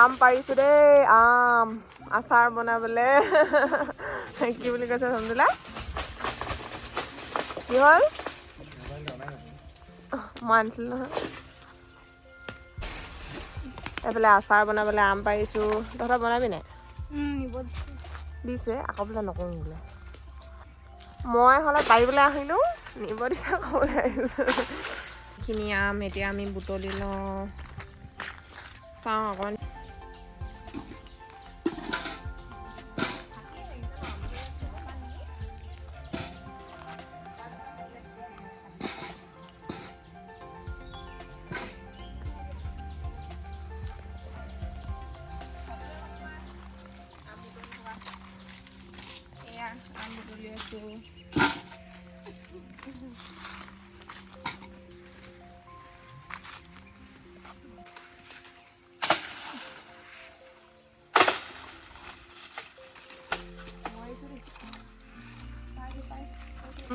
আম পাৰিছোঁ দেই আম আচাৰ বনাবলে কি বুলি কৈছে চন্দুলা কি হ'ল মই আনিছিলোঁ নহয় এইফালে আচাৰ বনাবলে আম পাৰিছোঁ তহঁতৰ বনাবি নাই দিছে আকৌ বোলে নকৰোঁ বোলে মই হ'লে পাৰিবলৈ আহিলোঁ নিব দিছে খাবলৈ আহিছোঁ এইখিনি আম এতিয়া আমি বুটলি লওঁ চাওঁ অকণমান আম বুটলি আছোঁ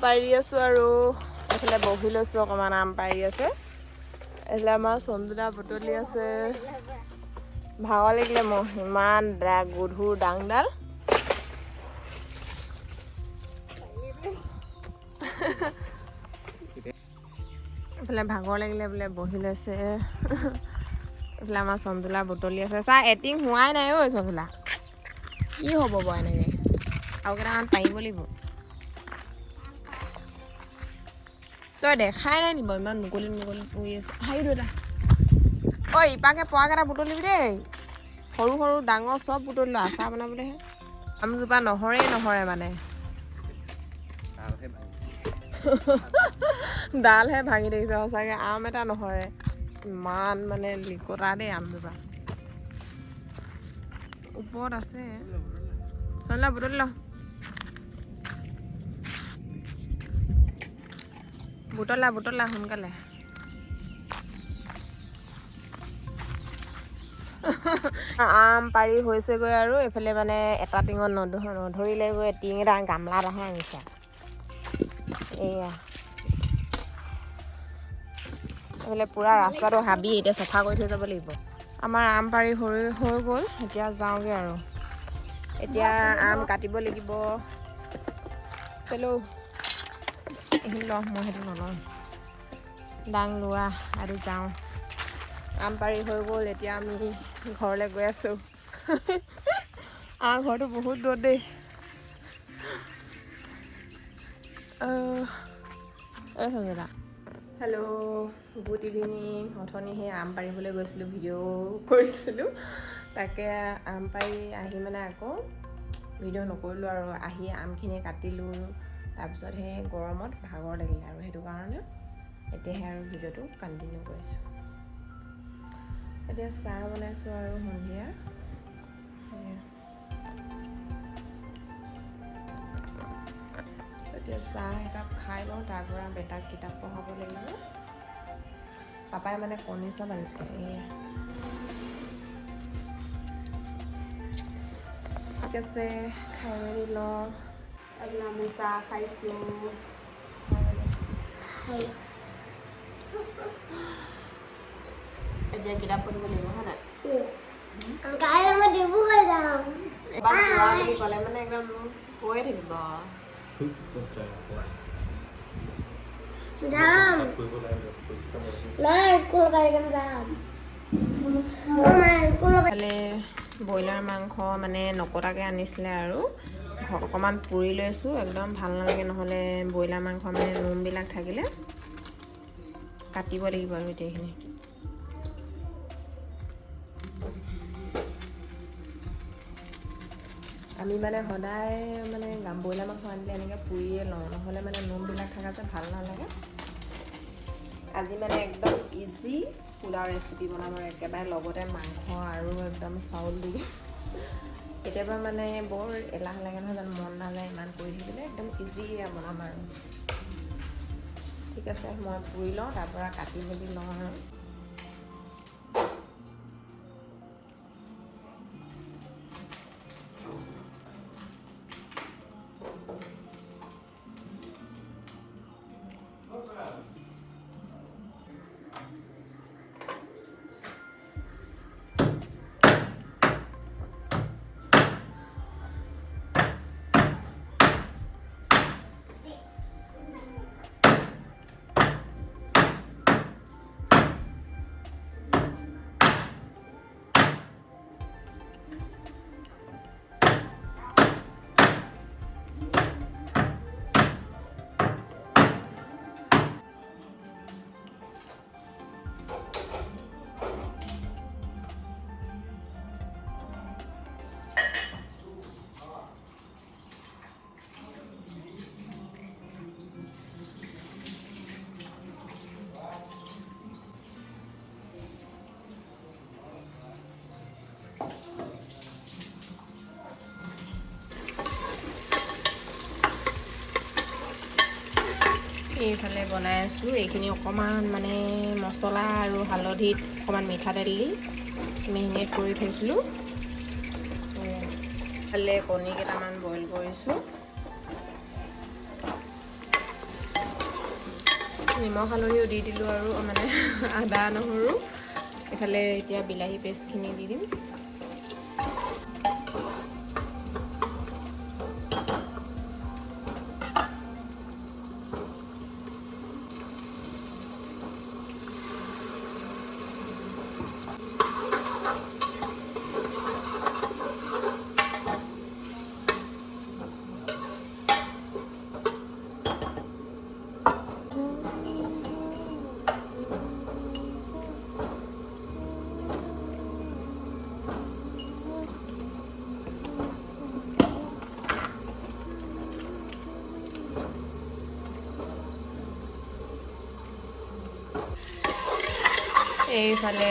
পাৰি আছোঁ আৰু এইফালে বহি লৈছোঁ অকণমান আম পাৰি আছে এইফালে আমাৰ চন্দুলা বুটলি আছে ভাগৰ লাগিলে মোৰ ইমান গধুৰ ডাংডাল এইফালে ভাগৰ লাগিলে বোলে বহি লৈছে এইফালে আমাৰ চন্দুলা বুটলি আছে চা এটিং হোৱাই নাই ঐ চন্দুলা কি হ'ব বাৰু এনেকৈ আৰু কেইটামান পাৰিব লাগিব তই দেখাই নাই নিব ইমান মুকলি পৰি আছে হাৰিটো এটা ঐ ইপাকে পৰাকেইটা বুটলিবি দেই সৰু সৰু ডাঙৰ চব বুটলিলোঁ আচাৰ বনাবলৈহে আমজোপা নহৰে মানে ডালহে ভাঙি দেখিছে সঁচাকৈ আম এটা নহৰে ইমান মানে লিকতা দেই আমজোপা ওপৰত আছে চন্দুলা বুটলি ল বুটলা সোনকালে আম পাৰি হৈছেগৈ আৰু এইফালে মানে এটা টিঙত নধৰিলেগৈ টিং এটা গামলা এটাহে আনিছে এয়া এইফালে পূৰা ৰাস্তাটো হাবি এতিয়া চফা কৰি থৈ যাব লাগিব আমাৰ আম পাৰি হৈ গ'ল এতিয়া যাওঁগৈ আৰু এতিয়া আম কাটিব লাগিব চেলো এইখিনি ল মই সেইটো নলওঁ ডাং লোৱা আৰু যাওঁ আম পাৰি হৈ গ'ল এতিয়া আমি ঘৰলৈ গৈ আছোঁ ঘৰটো বহুত দূৰত দেই এই সঞ্জনা হেল্ল' গুড ইভিনিং অথনি সেই আম পাৰিবলৈ গৈছিলোঁ ভিডিঅ' কৰিছিলোঁ তাকে আম পাৰি আহি মানে আকৌ ভিডিঅ' নকৰিলোঁ আৰু আহি আমখিনি কাটিলোঁ তাৰপিছত সেই গৰমত ভাগৰ লাগিলে আৰু সেইটো কাৰণে এতিয়াহে আৰু ভিডিঅ'টো কণ্টিনিউ কৰিছোঁ এতিয়া চাহ বনাইছোঁ আৰু সন্ধিয়া এতিয়া চাহ একাপ খাই লওঁ তাৰপৰা বেটাক কিতাপ পঢ়াব লাগিব পাপাই মানে কণী চব আনিছে এয়া ঠিক আছে খাই মেলি লওঁ আমি চাহ খাইছোঁ এতিয়া কিতাপ পঢ়িব লাগিব হয় নাই এবাৰ যোৱা বুলি ক'লে মানে একদম কৈয়ে থাকিব যাম স্কুল যাম ব্ৰইলাৰ মাংস মানে নকটাকৈ আনিছিলে আৰু অকণমান পুৰি লৈছোঁ একদম ভাল নালাগে নহ'লে ব্ৰইলাৰ মাংস মানে নোমবিলাক থাকিলে কাটিব লাগিব আৰু গোটেইখিনি আমি মানে সদায় মানে ব্ৰইলাৰ মাংস আনিলে এনেকৈ পুৰিয়ে লওঁ নহ'লে মানে নোমবিলাক থকা যে ভাল নালাগে আজি মানে একদম ইজি পোলাও ৰেচিপি বনাম আৰু একেবাৰে লগতে মাংস আৰু একদম চাউল দি কেতিয়াবা মানে বৰ এলাহ লাগে নহয় জানো মন নাযায় ইমান কৰি থাকিলে একদম ইজি বনাম আৰু ঠিক আছে মই পুৰি লওঁ তাৰপৰা কাটি মেলি লওঁ আৰু এইফালে বনাই আছোঁ। এইখিনি অকণমান মানে মছলা আৰু হালধিত অকণমান মিঠাতেল দি মেৰিনেট কৰি থৈছিলোঁ। এইফালে কণী কেইটামান বইল কৰিছোঁ। নিমখ হালধিও দি দিলোঁ আৰু মানে আদা নহৰু। এইফালে এতিয়া বিলাহী পেষ্টখিনি দি দিম। এইফালে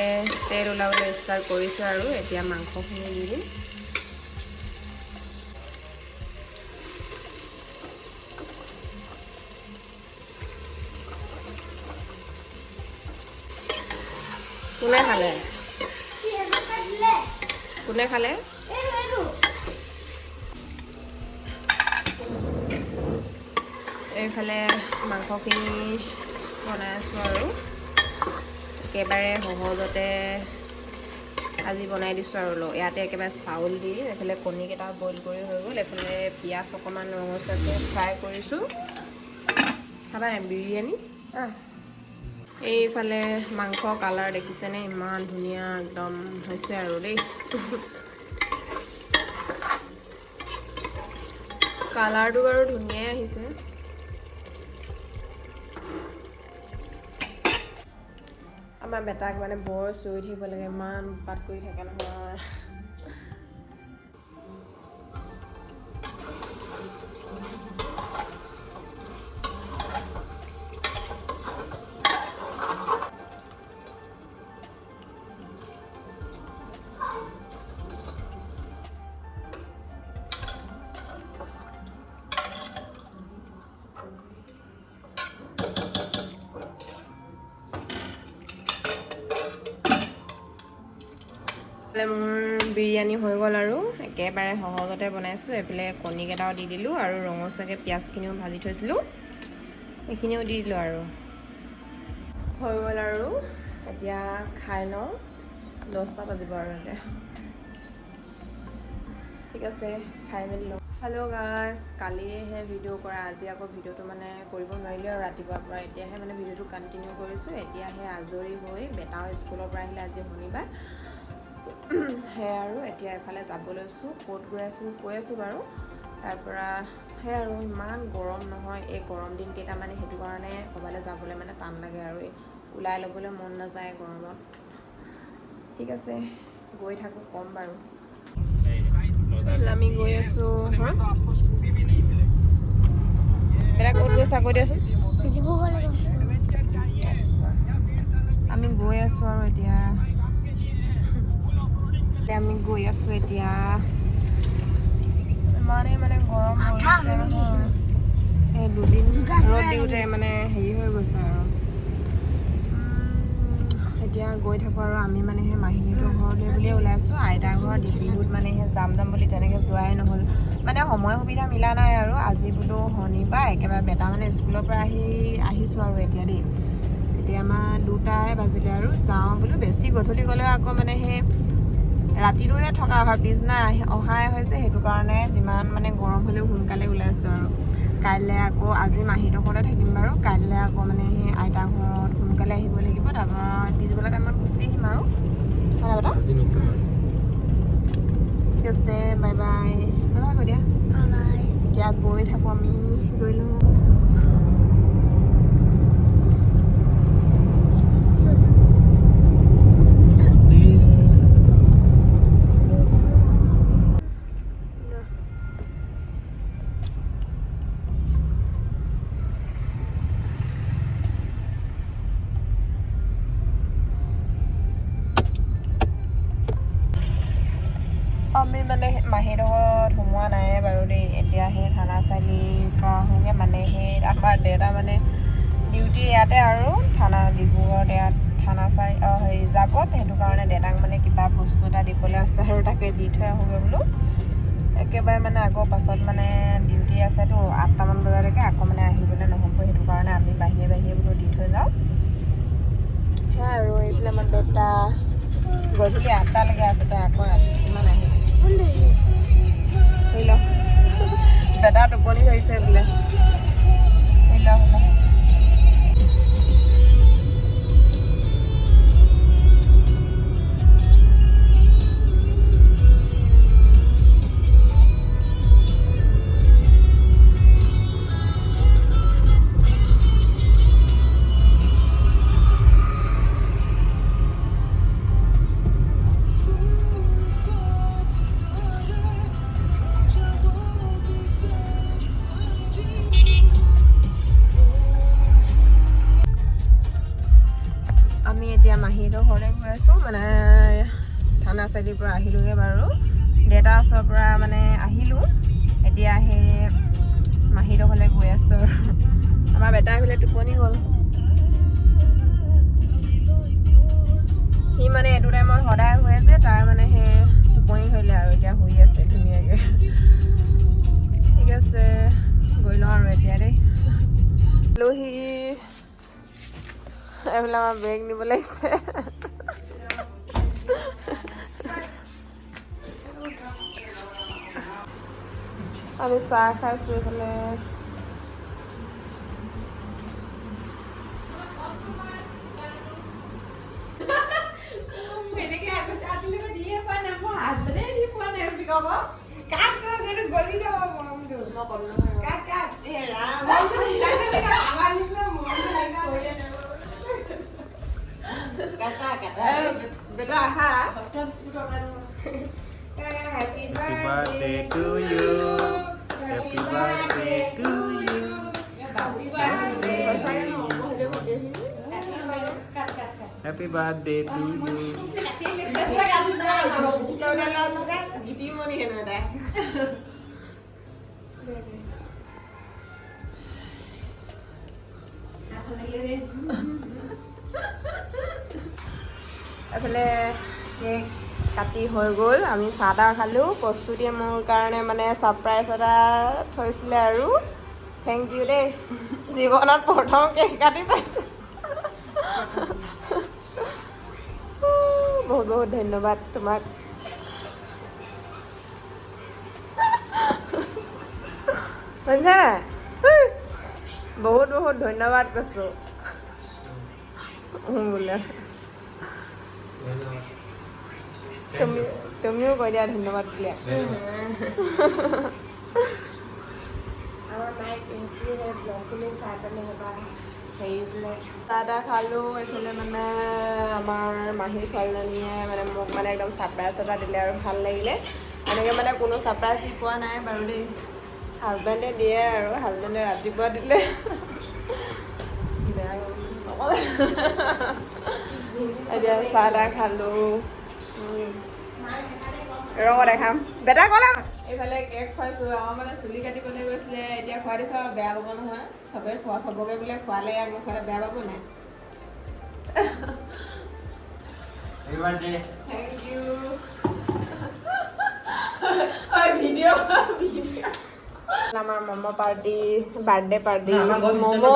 তেল ওলাবলৈ ষ্টাৰ্ট কৰিছোঁ আৰু এতিয়া মাংসখিনি দি দিম। কোনে খালে? কোনে খালে? এইফালে মাংসখিনি বনাই আছোঁ আৰু একেবাৰে সহজতে আজি বনাই দিছোঁ আৰু ইয়াতে একেবাৰে চাউল দি এইফালে কণীকেইটা বইল কৰি হৈ গ'ল। এইফালে পিঁয়াজ অকণমান ৰঙচুৱাকৈ ফ্ৰাই কৰিছোঁ। খাবা বিৰিয়ানী। এইফালে মাংস কালাৰ দেখিছেনে? ইমান ধুনীয়া একদম হৈছে আৰু দেই। কালাৰটো বাৰু ধুনীয়াই আহিছে। আমাৰ বেটাক মানে বৰ চুই থাকিব লাগে, ইমান উৎপাত কৰি থাকে নহয়। মোৰ বিৰিয়ানী হৈ গ'ল আৰু একেবাৰে সহজতে বনাইছোঁ। এইফালে কণীকেইটাও দি দিলোঁ আৰু ৰঙচুৱাকৈ পিঁয়াজখিনিও ভাজি থৈছিলোঁ, এইখিনিও দি দিলোঁ আৰু হৈ গ'ল আৰু এতিয়া খাই লওঁ। 10টা বাজিব আৰু এতিয়া। ঠিক আছে, খাই মেলি লওঁ। হেল্ল' গাইজ, কালিহে ভিডিঅ' কৰা, আজি আকৌ ভিডিঅ'টো মানে কৰিব নোৱাৰিলোঁ আৰু ৰাতিপুৱাৰ পৰা। এতিয়াহে মানে ভিডিঅ'টো কণ্টিনিউ কৰিছোঁ। এতিয়াহে আজৰি হৈ বেটাও স্কুলৰ পৰা আহিলে, আজি শনিবাৰ। সেয়াই আৰু এতিয়া এফালে যাব লৈছোঁ। ক'ত গৈ আছোঁ কৈ আছোঁ বাৰু। তাৰপৰা সেয়াই আৰু ইমান গৰম নহয় এই গৰম দিনকেইটা, মানে সেইটো কাৰণে ক'ৰবালৈ যাবলৈ মানে টান লাগে আৰু ওলাই ল'বলৈ মন নাযায় গৰমত। ঠিক আছে, গৈ থাকোঁ, ক'ম বাৰু। আমি গৈ আছোঁ। এটা ক'ত গৈছা কৈ দিয়াচোন। আমি গৈ আছোঁ আৰু এতিয়া ইমানেই মানে গৰম পৰিছে নহয়। এই দুদিন ৰ'দ দিওঁতে মানে হেৰি হৈ গৈছে আৰু এতিয়া গৈ থাকোঁ আৰু আমি মানে সেই মাহীহঁতৰ ঘৰলৈ বুলিয়ে ওলাইছোঁ। আইতাৰ ঘৰত বিহুত মানে সেই যাম বুলি তেনেকৈ যোৱাই নহ'ল, মানে সময় সুবিধা মিলা নাই আৰু আজি বোলো শনিবাৰ, একেবাৰে বেটা মানে স্কুলৰ পৰা আহিছোঁ আৰু এতিয়া দেই। এতিয়া আমাৰ 2টাই বাজিলে আৰু যাওঁ বোলো। বেছি গধূলি গ'লেও আকৌ মানে সেই ৰাতিটোহে থকা হয়, পিছদিনা অহাই হৈছে। সেইটো কাৰণে যিমান মানে গৰম হ'লেও সোনকালে ওলাইছোঁ আৰু কাইলৈ আকৌ আজি মাহীহঁতৰ ঘৰতে থাকিম বাৰু। কাইলৈ আকৌ মানে সেই আইতাৰ ঘৰত সোনকালে আহিব লাগিব। তাৰপৰা পিছবেলা টাইমত গুচি আহিম আৰু ঠিক আছে। Bye bye. বাই বাই কৈ দিয়া। এতিয়া গৈ থাকোঁ, আমি গৈ লওঁ। আমি মানে মাহীহঁতৰ ঘৰত সোমোৱা নাই বাৰু দেই। এতিয়া সেই থানা চাৰিআলিৰ পৰা আহোঁগৈ। মানে সেই আমাৰ দেউতা মানে ডিউটি ইয়াতে আৰু থানা ডিব্ৰুগড়ত ইয়াত থানা চাই ৰিজাৰ্ভত সেইটো কাৰণে দেউতাক মানে কিবা বস্তু এটা দিবলৈ আছে আৰু তাকে দি থৈ আহোঁগৈ বোলো একেবাৰে মানে আকৌ পাছত মানে ডিউটি আছেতো 8টামান বজালৈকে আকৌ মানে আহিবলৈ নহ'ব সেইটো কাৰণে আমি বাহিৰে বাহিৰে বোলো দি থৈ যাওঁ সেয়াই আৰু এইফালে আমাৰ বেটা গধূলি 8টালৈকে আছে তই আকৌ ৰাতি কিমান আহিবি ধৰি ল বেটা টোপনি ধৰিছে বোলে ধৰি ল আমি এতিয়া মাহীহঁতৰ ঘৰলৈ গৈ আছোঁ মানে থানা চাইডৰ পৰা আহিলোঁগৈ বাৰু দেউতাৰ ওচৰৰ পৰা মানে আহিলোঁ এতিয়া সেই মাহীহঁতৰ ঘৰলৈ গৈ আছোঁ আৰু আমাৰ বেটা আহিলে টোপনি গ'ল সি মানে এইটো টাইমত সদায় শুৱে যে তাৰ মানে সেই টোপনি ধৰিলে আৰু এতিয়া শুই আছে ধুনীয়াকৈ ঠিক আছে গৈ লওঁ আৰু এতিয়া দেই আলহী এইফালে আমাৰ বেগ নিব লাগিছে আমি চাহ খাইছোঁ এইফালে বেটা আহা Happy birthday to you. Happy birthday to you. Happy birthday. Happy birthday to you. এইফালে কেক কাটি হৈ গ'ল আমি চাহ তাহ খালোঁ প্ৰস্তুতিয়ে মোৰ কাৰণে মানে ছাৰপ্ৰাইজ এটা থৈছিলে আৰু থেংক ইউ দেই জীৱনত প্ৰথম কেক কাটি পাইছোঁ বহুত বহুত ধন্যবাদ তোমাক শুনিছা বহুত বহুত ধন্যবাদ কৈছোঁ বোলে তুমিও কৈ দিয়া ধন্যবাদ বুলি চাহ তাহ খালোঁ এইফালে মানে আমাৰ মাহী ছোৱালীজনীয়ে মানে মোক মানে একদম ছাৰপ্ৰাইজ এটা দিলে আৰু ভাল লাগিলে এনেকৈ মানে কোনো ছাৰপ্ৰাইজ দি পোৱা নাই বাৰু দেই হাজবেণ্ডে দিয়ে আৰু হাজবেণ্ডে ৰাতিপুৱা দিলে এতিয়া চাহ তাহ খালোঁ ৰঙ দেখাম বেটা ক'লে এইফালে কেক খুৱাইছোঁ আমাৰ মানে চুলি কাটিবলৈ গৈছিলে এতিয়া খুৱাই দিছোঁ আৰু বেয়া পাব নহয় চবেই চবকে বোলে খোৱালে আৰু মোক খোৱালে বেয়া পাব নাই থেংক ইউ ভিডিঅ' আমাৰ মম' পাৰ্টি বাৰ্থডে পাৰ্টি মম'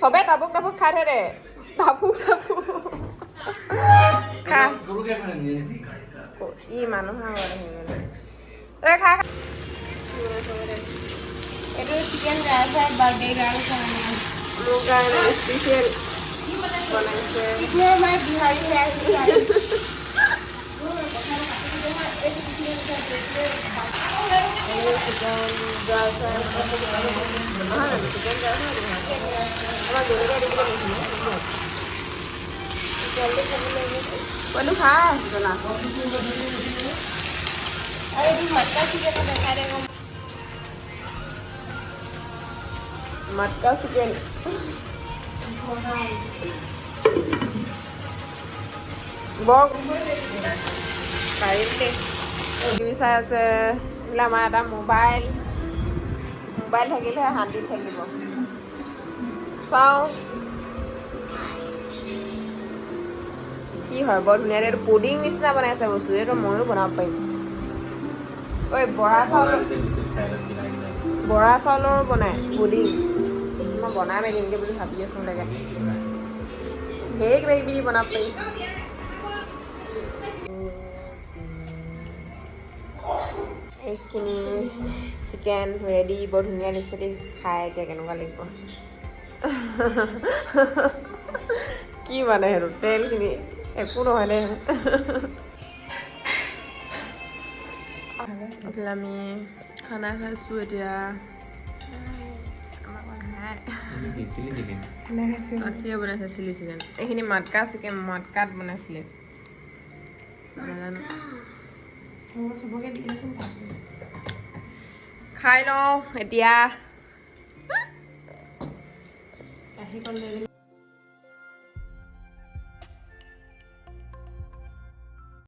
চবে টাবুক টাবুক খাই থৈ দে টাবুক টাবুক খা ই মানুহৰ খা এইটো চিকেন ড্ৰাই ফ্ৰাই বাৰ্থডে গাৰ্লৰ কাৰণে মোৰ কাৰণে স্পেচিয়েল বনাইছে মই বিহাৰী হৈ আহিছোঁ chicken dry fry chicken dry fry আমাৰ জলকীয়া দিবলৈ কৈছিলে জলদি খাবলৈ ক'লো খা জনা আৰু এইটো মটকা চিকেন দেখাই দে মটকা চিকেন বৰ পাৰিম দেই টিভি চাই আছে এইবিলাক আমাৰ এটা মোবাইল মোবাইল থাকিলেহে শান্তিত থাকিব চাওঁ কি হয় বৰ ধুনীয়া এইটো পুডিং নিচিনা বনাইছে বস্তু এইটো ময়ো বনাব পাৰিম ঐ বৰা চাউলৰ বনাই পুডিং মই বনাই মেলিমগৈ বুলি ভাবি আছোঁ তাকে ধেৰ কিবা কিবি বনাব পাৰি এইখিনি চিকেন ৰেডি বৰ ধুনীয়া দিছে দেই খাই এতিয়া কেনেকুৱা লাগিব কি মানে সেইটো তেলখিনি একো নহয় দে আমি খানা খাইছোঁ এতিয়া কিয় বনাইছে চিলি চিকেন এইখিনি মাটকা চিকেন মাটকাত বনাইছিলে নাজানো খাই লওঁ এতিয়া